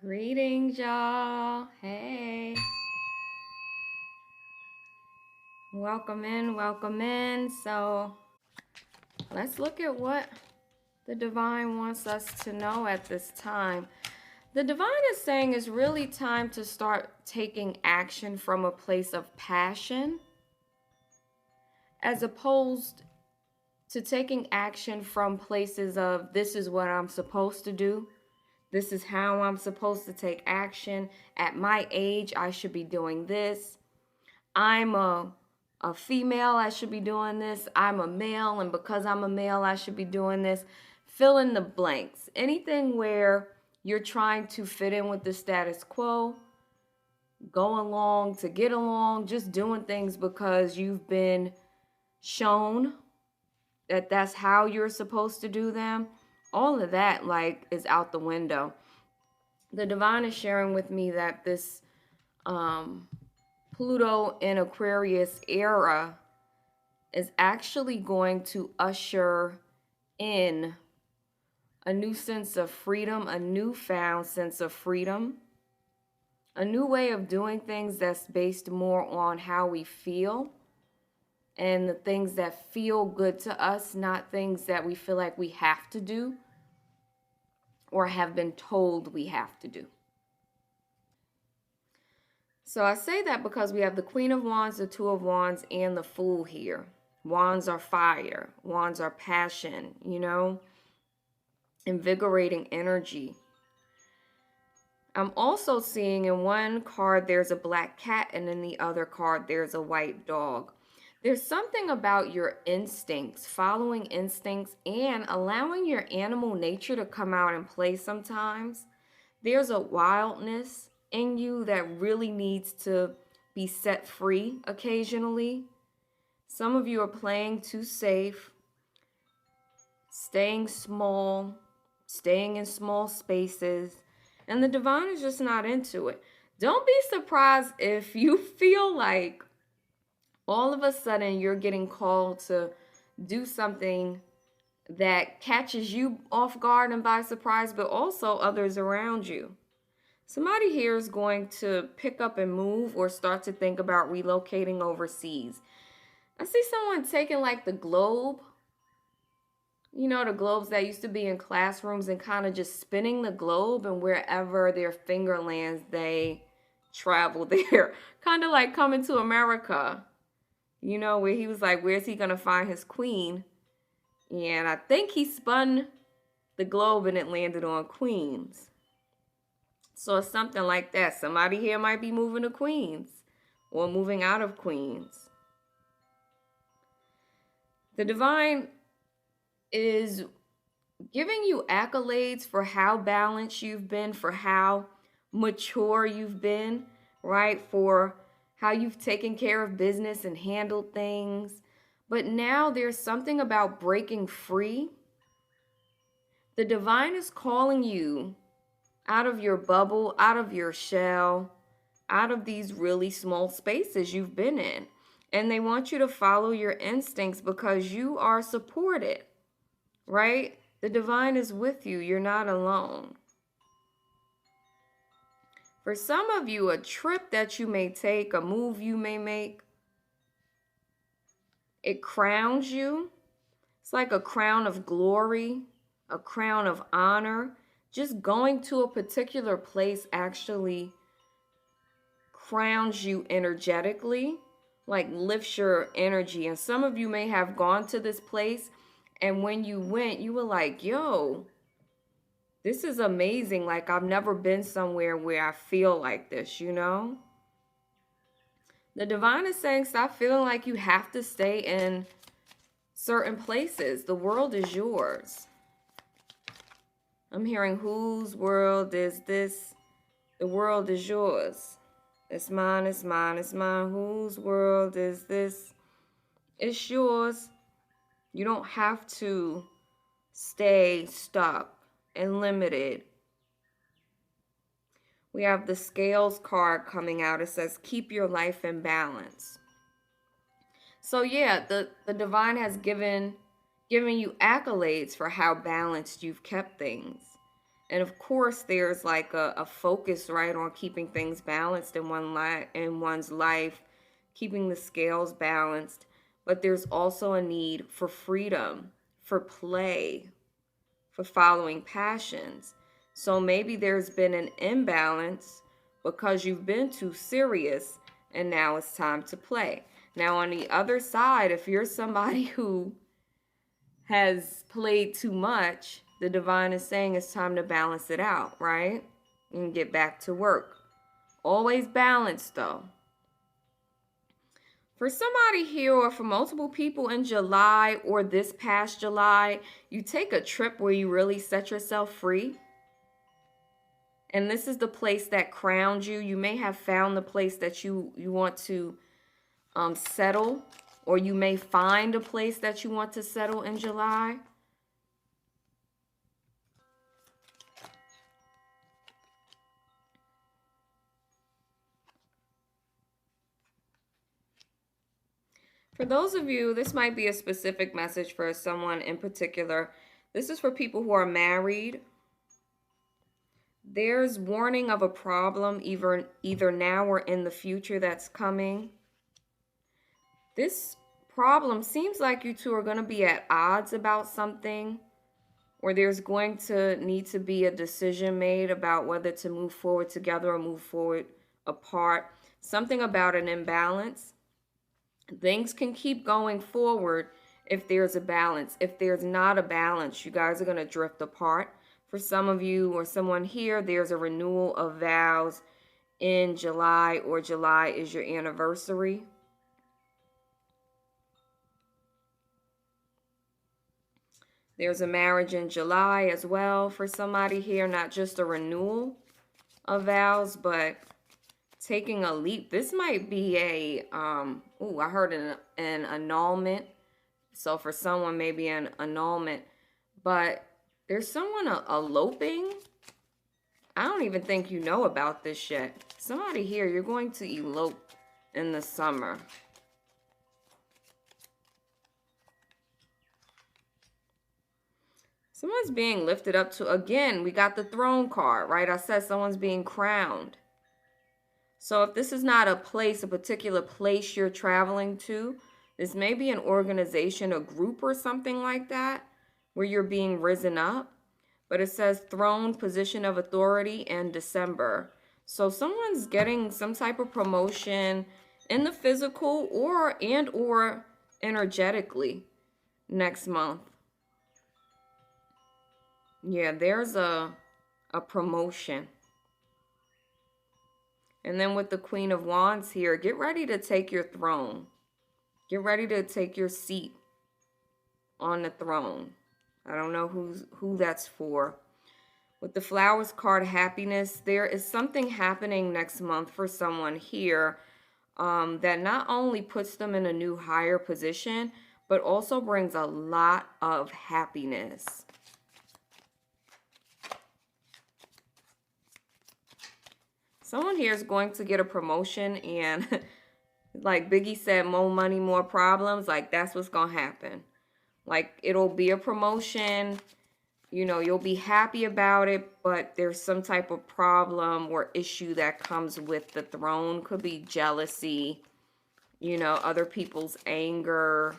Greetings, y'all. Hey. Welcome in, welcome in. So let's look at what the divine wants us to know at this time. The divine is saying it's really time to start taking action from a place of passion as opposed to taking action from places of this is what I'm supposed to do. This is how I'm supposed to take action. At my age, I should be doing this. I'm a female, I should be doing this. I'm a male, and because I'm a male, I should be doing this. Fill in the blanks. Anything where you're trying to fit in with the status quo, go along to get along, just doing things because you've been shown that that's how you're supposed to do them. All of that is out the window. The divine is sharing with me that this Pluto in Aquarius era is actually going to usher in a new sense of freedom, a newfound sense of freedom, a new way of doing things that's based more on how we feel and the things that feel good to us, not things that we feel like we have to do or have been told we have to do. So I say that because we have the Queen of Wands, the Two of Wands, and the Fool here. Wands are fire. Wands are passion, invigorating energy. I'm also seeing in one card there's a black cat, and in the other card there's a white dog. There's something about your instincts, following instincts, and allowing your animal nature to come out and play sometimes. There's a wildness in you that really needs to be set free occasionally. Some of you are playing too safe, staying small, staying in small spaces, and the divine is just not into it. Don't be surprised if you feel like all of a sudden you're getting called to do something that catches you off guard and by surprise, but also others around you. Somebody here is going to pick up and move or start to think about relocating overseas. I see someone taking the globe, the globes that used to be in classrooms, and kind of just spinning the globe, and wherever their finger lands, they travel there. Kind of like Coming to America, where he was like, where's he going to find his queen? And I think he spun the globe and it landed on Queens. So it's something like that. Somebody here might be moving to Queens or moving out of Queens. The divine is giving you accolades for how balanced you've been, for how mature you've been, right? For how you've taken care of business and handled things. But now there's something about breaking free. The divine is calling you out of your bubble, out of your shell, out of these really small spaces you've been in. And they want you to follow your instincts because you are supported, right? The divine is with you. You're not alone. For some of you, a trip that you may take, a move you may make, it crowns you. It's like a crown of glory, a crown of honor. Just going to a particular place actually crowns you energetically, lifts your energy. And some of you may have gone to this place, and when you went, you were like, yo, this is amazing. I've never been somewhere where I feel like this, The divine is saying stop feeling like you have to stay in certain places. The world is yours. I'm hearing, whose world is this? The world is yours. It's mine, it's mine, it's mine. Whose world is this? It's yours. You don't have to stay stuck and limited. We have the Scales card coming out. It says, keep your life in balance. So yeah, the divine has given you accolades for how balanced you've kept things. And of course, there's like a focus, right, on keeping things balanced in one's life, keeping the scales balanced. But there's also a need for freedom, for play, for following passions. So maybe there's been an imbalance because you've been too serious and now it's time to play. Now, on the other side, if you're somebody who has played too much, the divine is saying it's time to balance it out, right? And get back to work. Always balance, though. For somebody here or for multiple people in July or this past July, you take a trip where you really set yourself free. And this is the place that crowned you. You may have found the place that you want to settle, or you may find a place that you want to settle in July. For those of you, this might be a specific message for someone in particular. This is for people who are married. There's warning of a problem either now or in the future that's coming. This problem seems like you two are going to be at odds about something, or there's going to need to be a decision made about whether to move forward together or move forward apart. Something about an imbalance. Things can keep going forward if there's a balance. If there's not a balance, you guys are going to drift apart. For some of you or someone here, there's a renewal of vows in July, or July is your anniversary. There's a marriage in July as well for somebody here, not just a renewal of vows, but taking a leap. This might be a, I heard an annulment. So for someone, maybe an annulment, but there's someone eloping. I don't even think you know about this yet. Somebody here, you're going to elope in the summer. Someone's being lifted up to, again, we got the throne card, right? I said someone's being crowned. So if this is not a place, a particular place you're traveling to, this may be an organization, a group or something like that, where you're being risen up. But it says throne, position of authority, in December. So someone's getting some type of promotion in the physical or energetically next month. Yeah, there's a promotion. And then with the Queen of Wands here, get ready to take your throne. Get ready to take your seat on the throne. I don't know who that's for. With the Flowers card, happiness, there is something happening next month for someone here that not only puts them in a new higher position, but also brings a lot of happiness. Someone here is going to get a promotion, and like Biggie said, more money, more problems. Like, that's what's going to happen. Like, it'll be a promotion. You know, you'll be happy about it, but there's some type of problem or issue that comes with the throne. Could be jealousy, you know, other people's anger,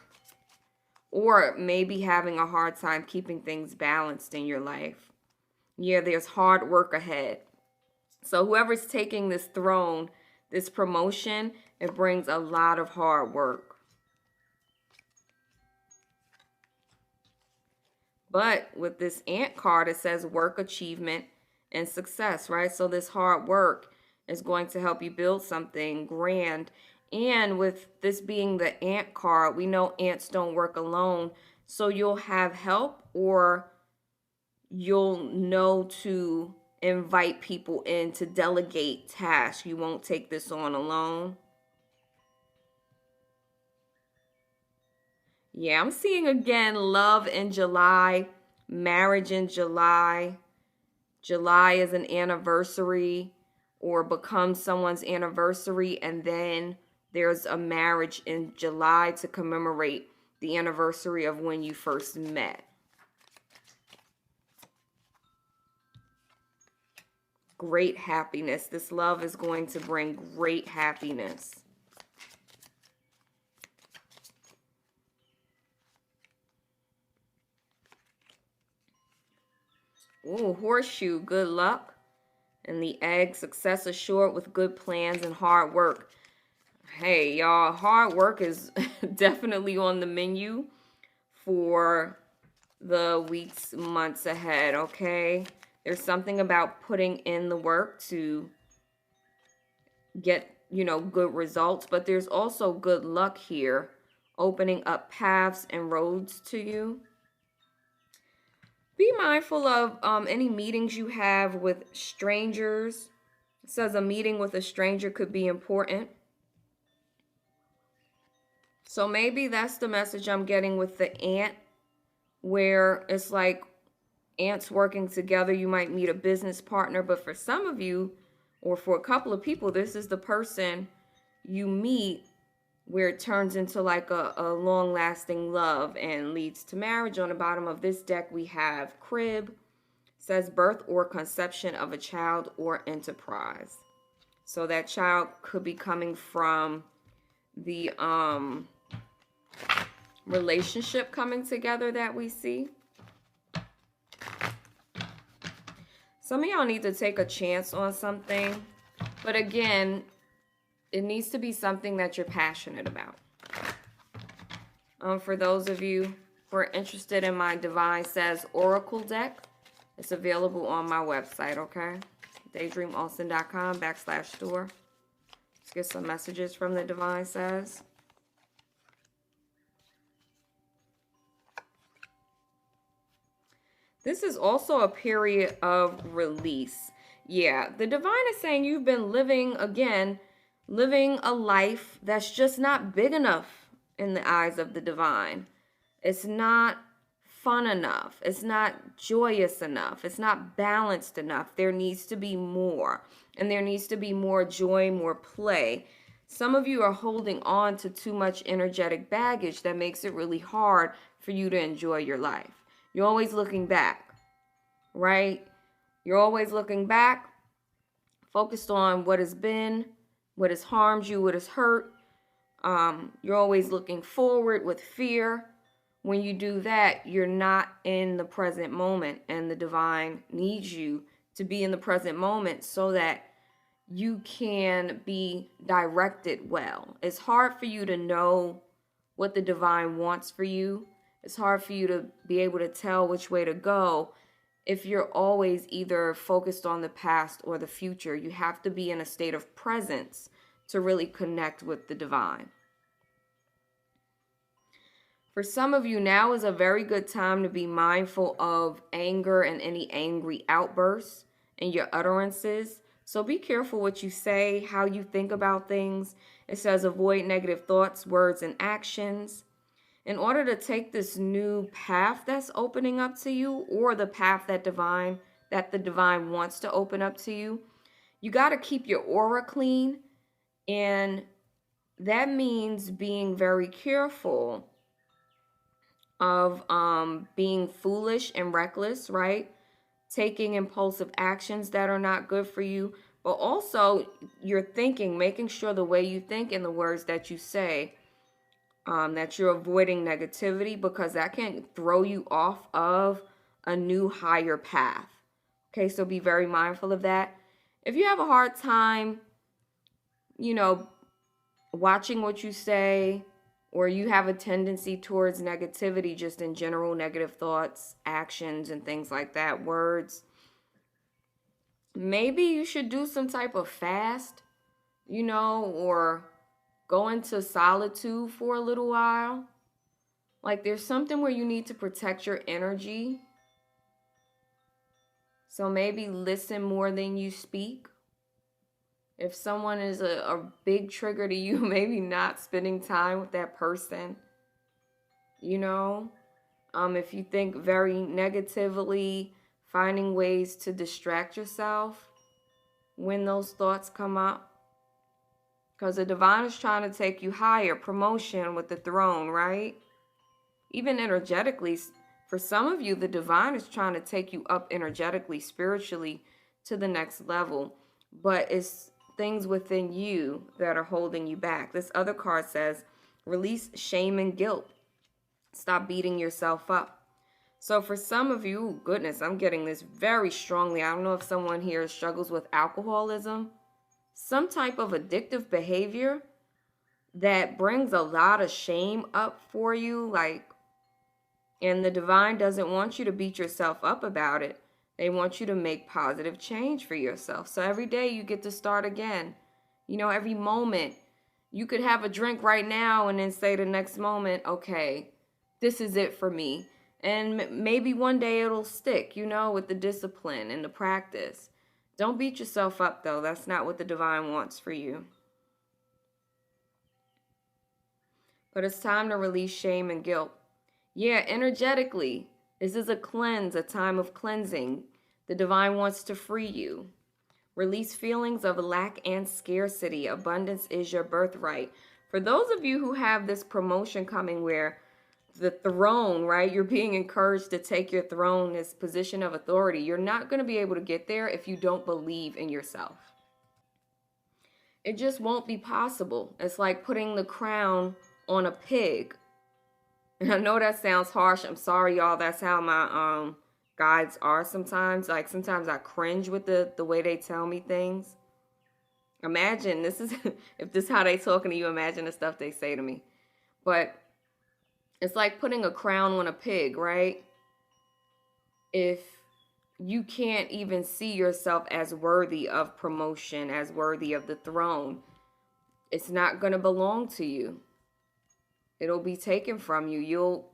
or maybe having a hard time keeping things balanced in your life. Yeah, there's hard work ahead. So whoever's taking this throne, this promotion, it brings a lot of hard work. But with this Ant card, it says work, achievement, and success, right? So this hard work is going to help you build something grand. And with this being the Ant card, we know ants don't work alone. So you'll have help, or you'll know to invite people in to delegate tasks. You won't take this on alone. Yeah, I'm seeing again love in July, marriage in July. July is an anniversary or becomes someone's anniversary, and then there's a marriage in July to commemorate the anniversary of when you first met. great happiness. This love is going to bring great happiness. Ooh, horseshoe, good luck. And the egg, success assured with good plans and hard work. Hey, y'all, hard work is definitely on the menu for the weeks, months ahead, okay? There's something about putting in the work to get, good results, but there's also good luck here, opening up paths and roads to you. Be mindful of any meetings you have with strangers. It says a meeting with a stranger could be important. So maybe that's the message I'm getting with the ant, where it's like ants working together. You might meet a business partner, but for some of you, or for a couple of people, this is the person you meet where it turns into like a long-lasting love and leads to marriage. On the bottom of this deck, we have crib. It says birth or conception of a child or enterprise. So that child could be coming from the relationship coming together that we see. Some of y'all need to take a chance on something. But again, it needs to be something that you're passionate about. For those of you who are interested in my Divine Says Oracle deck, it's available on my website, okay? daydreamaustin.com/store. Let's get some messages from the Divine Says. This is also a period of release. Yeah, the Divine is saying you've been living a life that's just not big enough in the eyes of the Divine. It's not fun enough. It's not joyous enough. It's not balanced enough. There needs to be more. And there needs to be more joy, more play. Some of you are holding on to too much energetic baggage that makes it really hard for you to enjoy your life. You're always looking back, right? You're always looking back, focused on what has been, what has harmed you, what has hurt. You're always looking forward with fear. When you do that, you're not in the present moment, and the Divine needs you to be in the present moment so that you can be directed well. It's hard for you to know what the Divine wants for you. It's hard for you to be able to tell which way to go if you're always either focused on the past or the future. You have to be in a state of presence to really connect with the Divine. For some of you, now is a very good time to be mindful of anger and any angry outbursts in your utterances. So be careful what you say, how you think about things. It says avoid negative thoughts, words, and actions. In order to take this new path that's opening up to you, or the path that the Divine wants to open up to you, you got to keep your aura clean. And that means being very careful of being foolish and reckless, right? Taking impulsive actions that are not good for you, but also your thinking, making sure the way you think and the words that you say, that you're avoiding negativity, because that can throw you off of a new higher path. Okay, so be very mindful of that. If you have a hard time, watching what you say, or you have a tendency towards negativity, just in general, negative thoughts, actions, and things like that, words, maybe you should do some type of fast, or go into solitude for a little while. Like there's something where you need to protect your energy. So maybe listen more than you speak. If someone is a big trigger to you, maybe not spending time with that person. If you think very negatively, finding ways to distract yourself when those thoughts come up. Because the Divine is trying to take you higher, promotion with the throne, right? Even energetically, for some of you, the Divine is trying to take you up energetically, spiritually, to the next level, but it's things within you that are holding you back. This other card says, release shame and guilt. Stop beating yourself up. So for some of you, goodness, I'm getting this very strongly. I don't know if someone here struggles with alcoholism, some type of addictive behavior that brings a lot of shame up for you, and the divine doesn't want you to beat yourself up about it. They want you to make positive change for yourself. So every day you get to start again. Every moment you could have a drink right now and then say the next moment, okay, this is it for me. And maybe one day it'll stick, with the discipline and the practice. Don't beat yourself up, though. That's not what the divine wants for you. But it's time to release shame and guilt. Yeah, energetically, this is a cleanse, a time of cleansing. The divine wants to free you. Release feelings of lack and scarcity. Abundance is your birthright. For those of you who have this promotion coming where the throne, right, you're being encouraged to take your throne, this position of authority, you're not going to be able to get there if you don't believe in yourself. It just won't be possible. It's like putting the crown on a pig. And I know that sounds harsh. I'm sorry, y'all. That's how my guides are sometimes. Sometimes I cringe with the way they tell me things. Imagine, if this is how they talking to you, imagine the stuff they say to me. But it's like putting a crown on a pig, right? If you can't even see yourself as worthy of promotion, as worthy of the throne, it's not going to belong to you. It'll be taken from you. You'll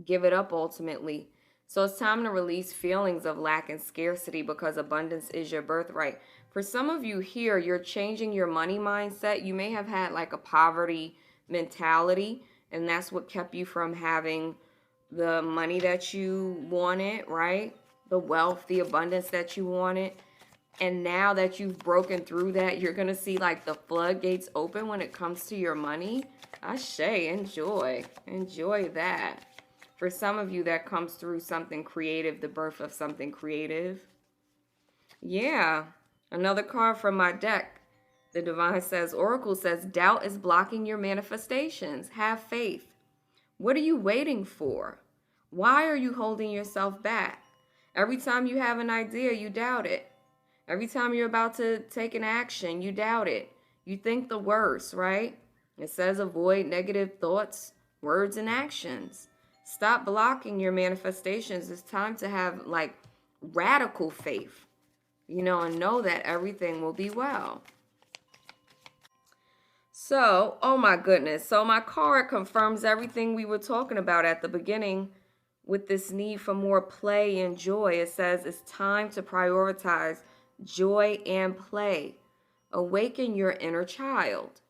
give it up ultimately. So it's time to release feelings of lack and scarcity because abundance is your birthright. For some of you here, you're changing your money mindset. You may have had a poverty mentality, and that's what kept you from having the money that you wanted, right? The wealth, the abundance that you wanted. And now that you've broken through that, you're going to see the floodgates open when it comes to your money. Ashe, enjoy that. For some of you, that comes through something creative, the birth of something creative. Yeah, another card from my deck. The divine says, Oracle says, doubt is blocking your manifestations. Have faith. What are you waiting for? Why are you holding yourself back? Every time you have an idea, you doubt it. Every time you're about to take an action, you doubt it. You think the worst, right? It says avoid negative thoughts, words, and actions. Stop blocking your manifestations. It's time to have radical faith, and know that everything will be well. So, oh my goodness. So my card confirms everything we were talking about at the beginning with this need for more play and joy. It says it's time to prioritize joy and play. Awaken your inner child.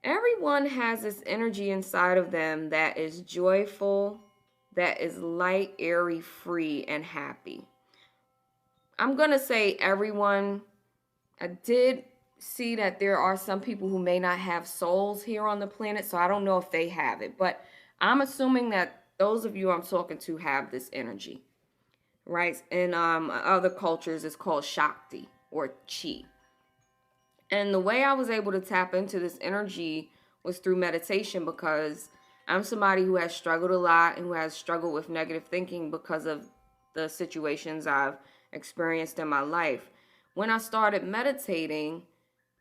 Everyone has this energy inside of them that is joyful, that is light, airy, free, and happy. I'm going to say everyone. I did see that there are some people who may not have souls here on the planet, so I don't know if they have it. But I'm assuming that those of you I'm talking to have this energy, right? In other cultures, it's called Shakti or Chi. And the way I was able to tap into this energy was through meditation, because I'm somebody who has struggled a lot and who has struggled with negative thinking because of the situations I've experienced in my life. When I started meditating,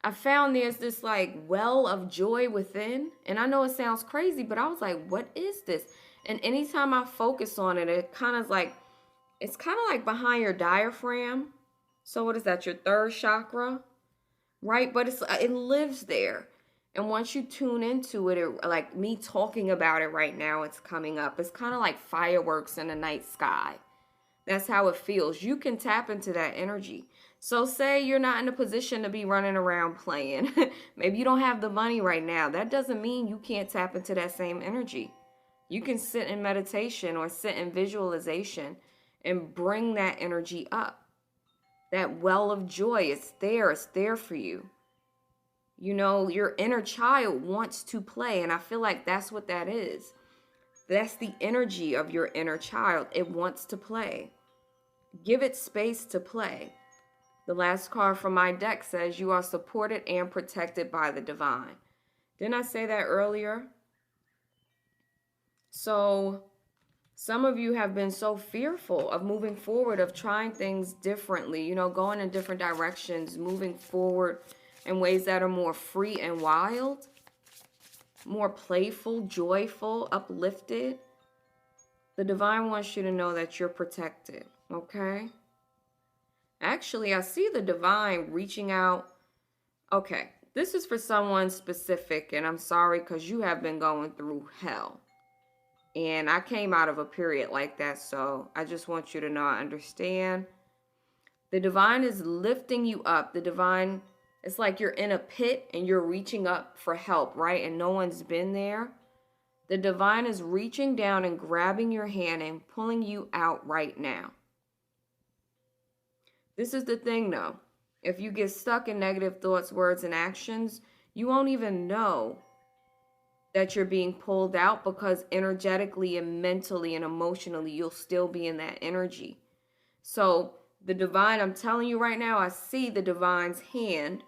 I found there's this well of joy within. And I know it sounds crazy, but I was like, what is this? And anytime I focus on it, it's kind of like behind your diaphragm. So what is that? Your third chakra? Right? But it lives there. And once you tune into it, like me talking about it right now, it's coming up. It's kind of like fireworks in the night sky. That's how it feels. You can tap into that energy. So say you're not in a position to be running around playing. Maybe you don't have the money right now. That doesn't mean you can't tap into that same energy. You can sit in meditation or sit in visualization and bring that energy up. That well of joy, it's there for you. Your inner child wants to play, and I feel like that's what that is. That's the energy of your inner child. It wants to play. Give it space to play. The last card from my deck says you are supported and protected by the divine. Didn't I say that earlier? So some of you have been so fearful of moving forward, of trying things differently, you know, going in different directions, moving forward in ways that are more free and wild, more playful, joyful, uplifted. The divine wants you to know that you're protected, okay? Actually, I see the divine reaching out. Okay, this is for someone specific, and I'm sorry because you have been going through hell. And I came out of a period like that, so I just want you to know I understand. The divine is lifting you up. The divine, it's like you're in a pit and you're reaching up for help, right? And no one's been there. The divine is reaching down and grabbing your hand and pulling you out right now. This is the thing, though. If you get stuck in negative thoughts, words, and actions, you won't even know that you're being pulled out, because energetically and mentally and emotionally, you'll still be in that energy. So the divine, I'm telling you right now, I see the divine's hand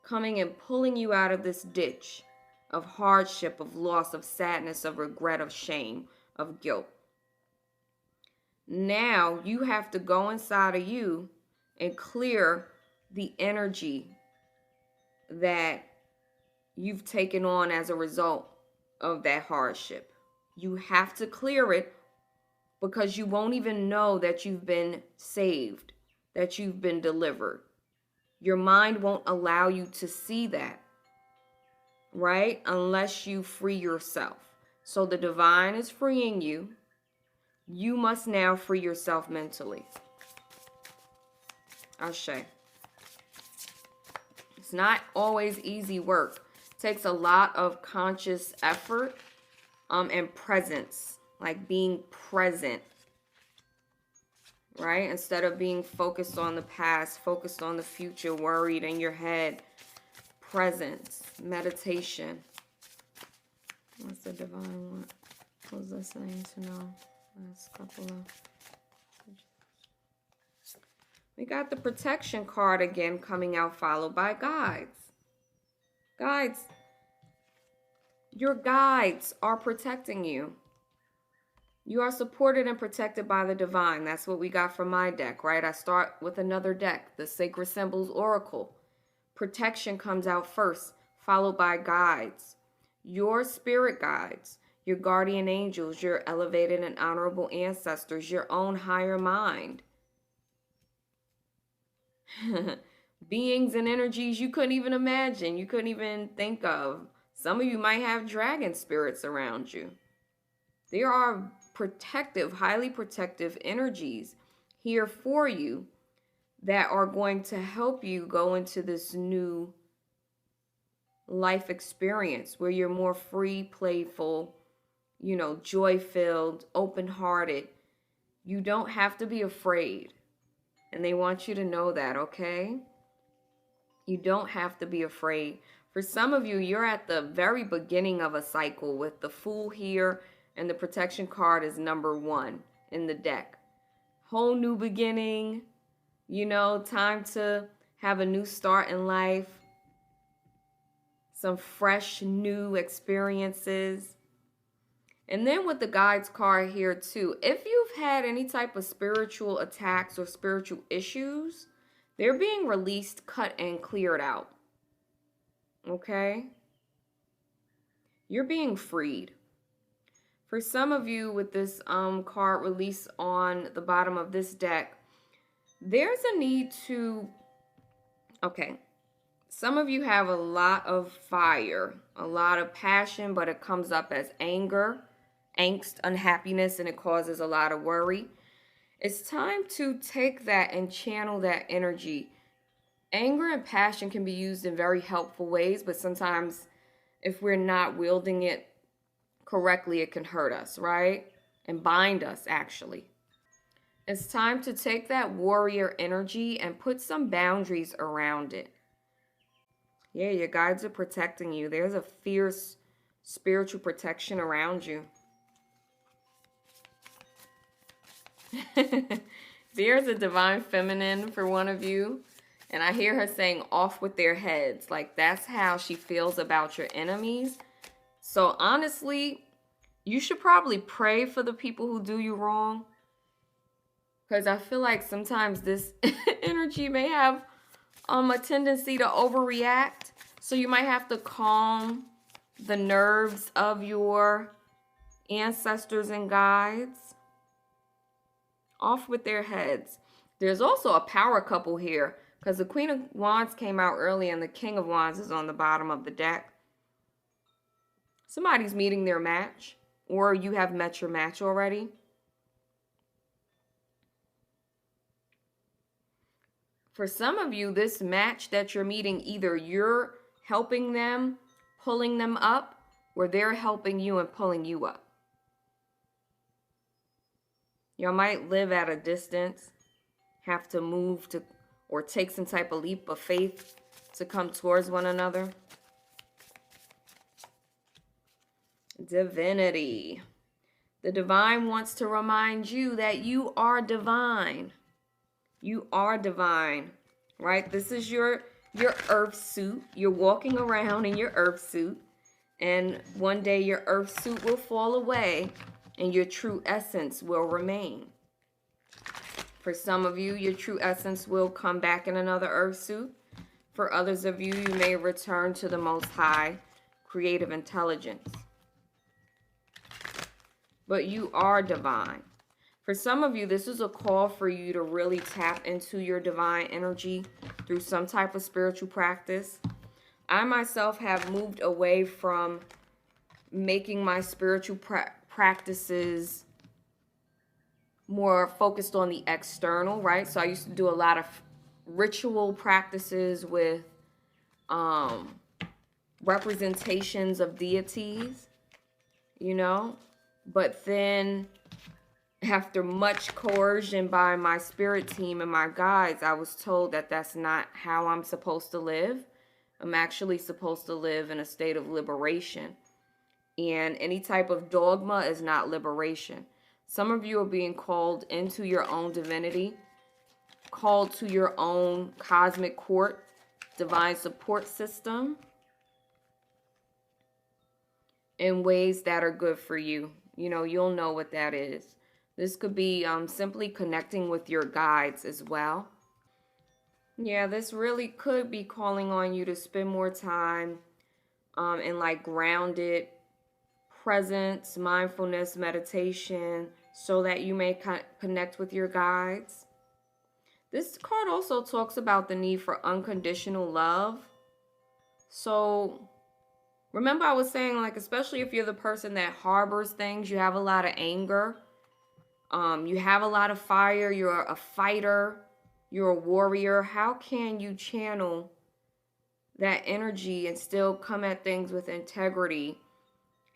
coming and pulling you out of this ditch of hardship, of loss, of sadness, of regret, of shame, of guilt. Now you have to go inside of you and clear the energy that you've taken on as a result of that hardship. You have to clear it, because you won't even know that you've been saved, that you've been delivered. Your mind won't allow you to see that, right? Unless you free yourself. So the divine is freeing you. You must now free yourself mentally. Ashe. It's not always easy work. It takes a lot of conscious effort and presence, like being present, right? Instead of being focused on the past, focused on the future, worried in your head. Presence, meditation. What's the divine want? What's this saying to know? Last couple of... We got the protection card again coming out, followed by guides. Guides. Your guides are protecting you. You are supported and protected by the divine. That's what we got from my deck, right? I start with another deck, the Sacred Symbols Oracle. Protection comes out first, followed by guides. Your spirit guides, your guardian angels, your elevated and honorable ancestors, your own higher mind. Beings and energies you couldn't even imagine, you couldn't even think of. Some of you might have dragon spirits around you. There are protective, highly protective energies here for you that are going to help you go into this new life experience where you're more free, playful, you know, joy-filled, open-hearted. You don't have to be afraid. And they want you to know that, okay? You don't have to be afraid. For some of you, you're at the very beginning of a cycle with the Fool here, and the protection card is number 1 in the deck. Whole new beginning, you know, time to have a new start in life. Some fresh new experiences. And then with the guides card here too, if you've had any type of spiritual attacks or spiritual issues, they're being released, cut, and cleared out. Okay? You're being freed. For some of you with this card release on the bottom of this deck, there's a need to, okay, some of you have a lot of fire, a lot of passion, but it comes up as anger, angst, unhappiness, and it causes a lot of worry. It's time to take that and channel that energy. Anger and passion can be used in very helpful ways, but sometimes if we're not wielding it correctly, it can hurt us, right? And bind us, actually. It's time to take that warrior energy and put some boundaries around it. Yeah, your guides are protecting you. There's a fierce spiritual protection around you. There's a divine feminine for one of you. And I hear her saying off with their heads. Like that's how she feels about your enemies. So honestly, you should probably pray for the people who do you wrong. Because I feel like sometimes this energy may have a tendency to overreact. So you might have to calm the nerves of your ancestors and guides. Off with their heads. There's also a power couple here. Because the Queen of Wands came out early and the King of Wands is on the bottom of the deck. Somebody's meeting their match. Or you have met your match already. For some of you, this match that you're meeting, either you're helping them, pulling them up, or they're helping you and pulling you up. Y'all might live at a distance, have to move to, or take some type of leap of faith to come towards one another. Divinity. The divine wants to remind you that you are divine. You are divine, right? This is your earth suit. You're walking around in your earth suit, and one day your earth suit will fall away and your true essence will remain. For some of you, your true essence will come back in another earth suit. For others of you, you may return to the Most High creative intelligence. But you are divine. For some of you, this is a call for you to really tap into your divine energy through some type of spiritual practice. I myself have moved away from making my spiritual practices more focused on the external, right? So I used to do a lot of ritual practices with representations of deities, you know? But then after much coercion by my spirit team and my guides, I was told that that's not how I'm supposed to live. I'm actually supposed to live in a state of liberation. And any type of dogma is not liberation. Some of you are being called into your own divinity, called to your own cosmic court, divine support system in ways that are good for you. You know, you'll know what that is. This could be simply connecting with your guides as well. Yeah, this really could be calling on you to spend more time in like grounded presence, mindfulness, meditation, so that you may connect with your guides. This card also talks about the need for unconditional love. So remember I was saying, like, especially if you're the person that harbors things, you have a lot of anger, you have a lot of fire, you're a fighter, you're a warrior. How can you channel that energy and still come at things with integrity?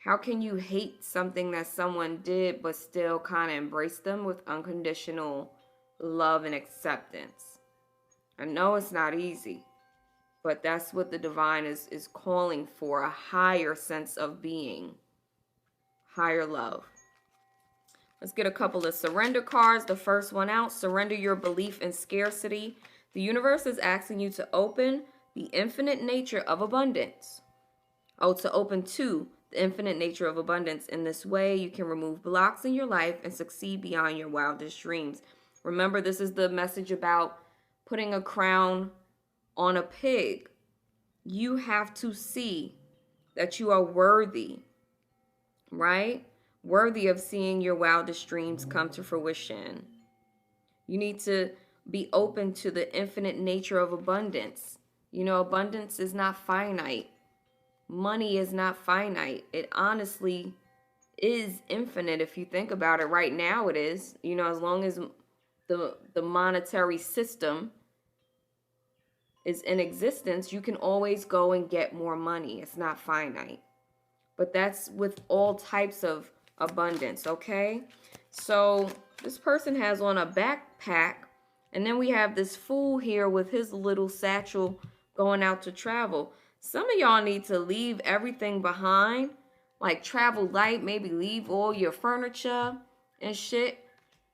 How can you hate something that someone did but still kind of embrace them with unconditional love and acceptance? I know it's not easy, but that's what the divine is calling for, a higher sense of being, higher love. Let's get a couple of surrender cards. The first one out, surrender your belief in scarcity. The universe is asking you to open the infinite nature of abundance. Oh, to open to the infinite nature of abundance. In this way, you can remove blocks in your life and succeed beyond your wildest dreams. Remember, this is the message about putting a crown on a pig. You have to see that you are worthy, right? Worthy of seeing your wildest dreams come to fruition. You need to be open to the infinite nature of abundance. You know, abundance is not finite. Money is not finite. It honestly is infinite if you think about it. Right now it is. You know, as long as the monetary system is in existence, you can always go and get more money. It's not finite. But that's with all types of abundance, okay? So this person has on a backpack, and then we have this fool here with his little satchel going out to travel. Some of y'all need to leave everything behind, like travel light, maybe leave all your furniture and shit,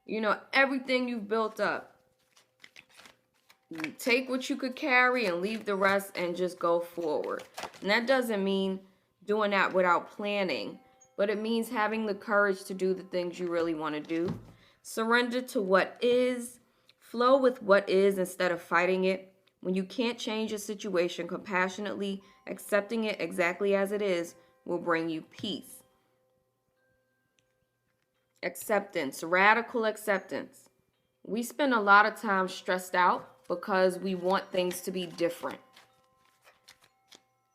You know, everything you've built up. Take what you could carry and leave the rest and just go forward. And that doesn't mean doing that without planning, but it means having the courage to do the things you really want to do. Surrender to what is. Flow with what is instead of fighting it. When you can't change a situation, compassionately accepting it exactly as it is will bring you peace. Acceptance, radical acceptance. We spend a lot of time stressed out because we want things to be different.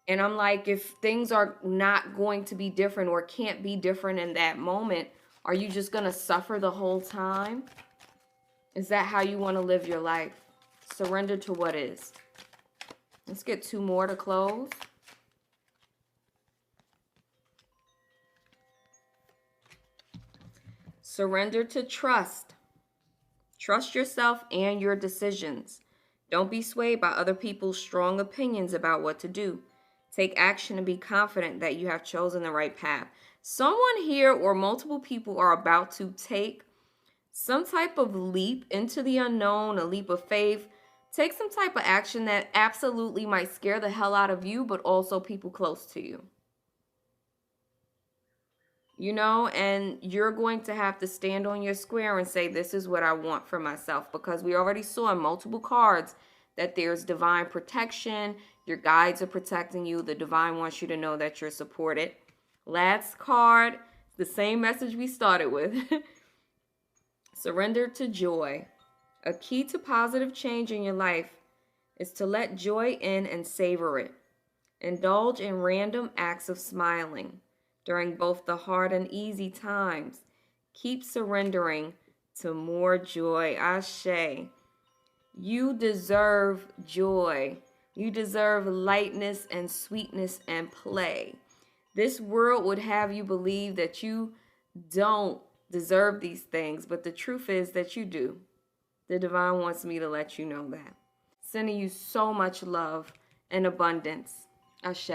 And I'm like, if things are not going to be different or can't be different in that moment, are you just going to suffer the whole time? Is that how you want to live your life? Surrender to what is. Let's get 2 more to close. Surrender to trust. Trust yourself and your decisions. Don't be swayed by other people's strong opinions about what to do. Take action and be confident that you have chosen the right path. Someone here or multiple people are about to take some type of leap into the unknown, a leap of faith. Take some type of action that absolutely might scare the hell out of you, but also people close to you. You know, and you're going to have to stand on your square and say, this is what I want for myself, because we already saw in multiple cards that there's divine protection. Your guides are protecting you. The divine wants you to know that you're supported. Last card, the same message we started with. Surrender to joy. A key to positive change in your life is to let joy in and savor it. Indulge in random acts of smiling during both the hard and easy times. Keep surrendering to more joy. Ashe. You deserve joy. You deserve lightness and sweetness and play. This world would have you believe that you don't deserve these things, but the truth is that you do. The divine wants me to let you know that. Sending you so much love and abundance. Ashe.